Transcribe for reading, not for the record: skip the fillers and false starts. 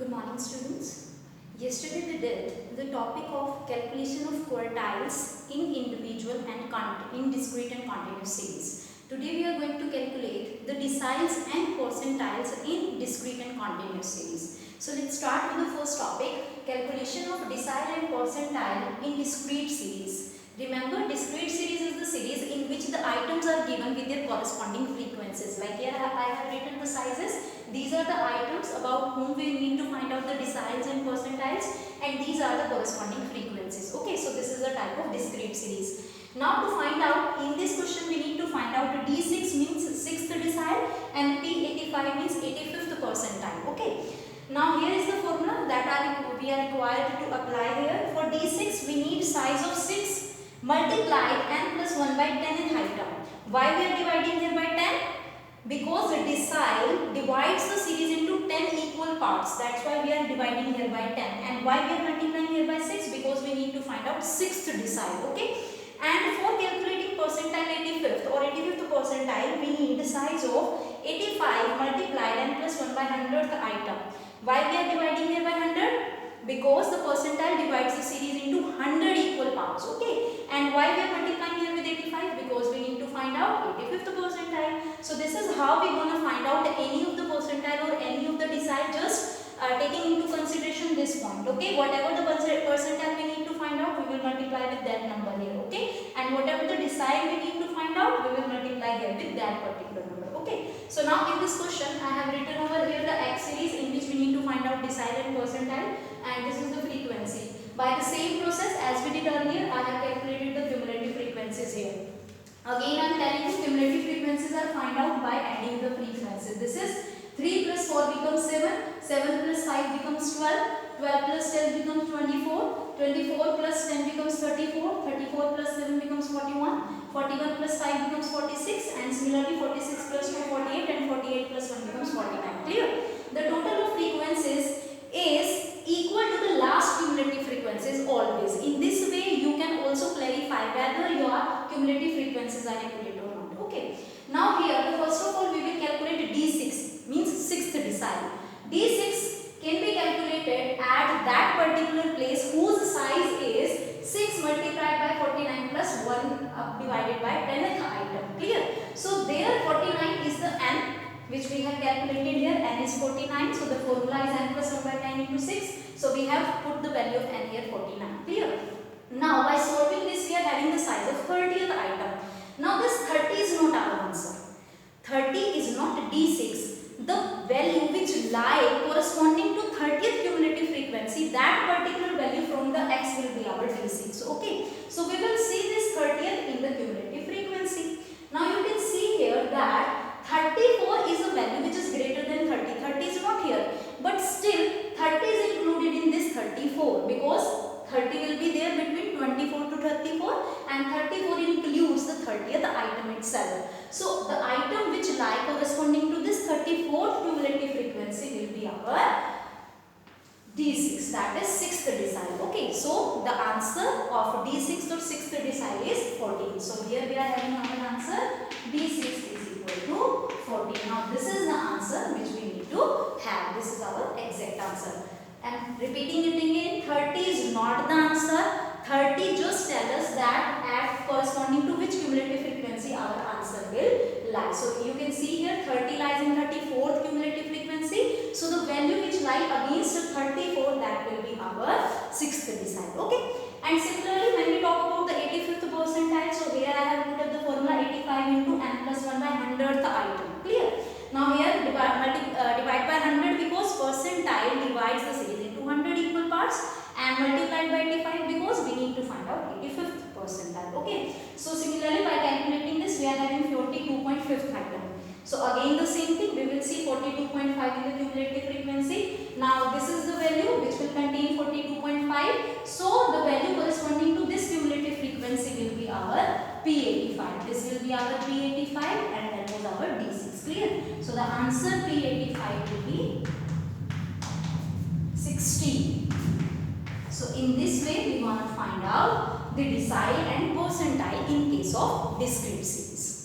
Good morning, students. Yesterday we did the topic of calculation of quartiles in individual and in discrete and continuous series. Today we are going to calculate the deciles and percentiles in discrete and continuous series. So let's start with the first topic, calculation of decile and percentile in discrete series. Remember, discrete series is the series in which the items are given with their corresponding frequencies. Like here I have written the sizes. These are the items about whom we need to find out the deciles and percentiles, and these are the corresponding frequencies. Okay, so this is a type of discrete series. Now to find out, in this question we need to find out D6 means 6th decile and P85 means 85th percentile. Okay. Now here is the formula that we are required to apply here. For D6 we need size of 6 multiplied n plus 1 by 10 in height term. Why we are dividing here by 10? Because the decile divides the series into 10 equal parts. That's why we are dividing here by 10. And why we are multiplying here by 6? Because we need to find out 6th decile. Okay. And for calculating percentile 85th or 85th percentile, we need the size of 85 multiplied n plus 1 by 100th item. Why we are dividing here by 100? Because the percentile divides the series into 100 equal parts. Okay. And why we are multiplying here with 85? Because we need to find out 85th percentile. So this is how we are going to find out any of the percentile or any of the decile, just taking into consideration this point. Okay. Whatever the percentile we need to find out, we will multiply with that number here. Okay. And whatever the decile we need to find out, we will multiply here with that particular number. Okay. So now in this question, I have written over here the X series in which we need to find out decile and percentile, and this is the frequency. By the same process as we did earlier, I have calculated the cumulative frequencies here. Again I am telling you, cumulative frequencies are found out by adding the frequencies. This is 3 plus 4 becomes 7, 7 plus 5 becomes 12, 12 plus 10 becomes 24, 24 plus 10 becomes 34, 34 plus 7 becomes 41, 41 plus 5 becomes 46, and similarly 46 plus 2 48, and 48 plus 1 becomes 49. Clear? The total of frequencies is equal to the last cumulative frequencies always. In this way you can also clarify whether your cumulative frequencies are accurate or not. Okay. Now here, first of all we will calculate D6 means 6th decile. D6 can be calculated at that particular place whose size is 6 multiplied by 49 plus 1 divided by 10th item. Clear? So there 49 is the n which we have calculated here. N is 49, so the formula is n plus 1 by 9 into 6. So we have put the value of n here 49. Clear? Now by solving this we are having the size of 30th item. Now this 30 is not our answer. 30 is not D6. The value which lie corresponding to 30th cumulative frequency, that particular value from the X will be our D6. Okay. So we will see this 30th in the cumulative frequency. Now you can see here that 34 is a value which is greater than 30. 30 is not here, but still 30 is included in this 34 because 30 will be there between 24 to 34, and 34 includes the 30th item itself. So the item which lie corresponding to this 34th cumulative frequency will be our D6, that is 6th decile. Okay, so the answer of D6 or 6th decile is 14. So here we are having our answer D6 is equal to 14. Now this is the answer which we need to have. This is our exact answer. And repeating it again, 30 is not the answer. 30 just tell us that at corresponding to which cumulative frequency our answer will lie. So you can see here 30 lies in 34th cumulative frequency. So the value which lie against 34, that will be our 6th decile. Okay. And similarly when we talk about the 85th percentile, so here I have put up the formula 85 into n plus 1 by 100th item. Clear? Now here divide by 100 because percentile divides the series into 100 equal parts, and multiplied by 85 because we need to find out 85th percentile. Okay. So similarly by calculating this we are having 42.5th item. So again the same thing, we will see 42.5 in the cumulative frequency. Now this is the value which will contain 42.5. So the value corresponding to this cumulative frequency will be our P85. This will be our P85 and that was our D6. Clear? So the answer P85 will be 16. So in this way we want to find out the decile and percentile in case of discrete series.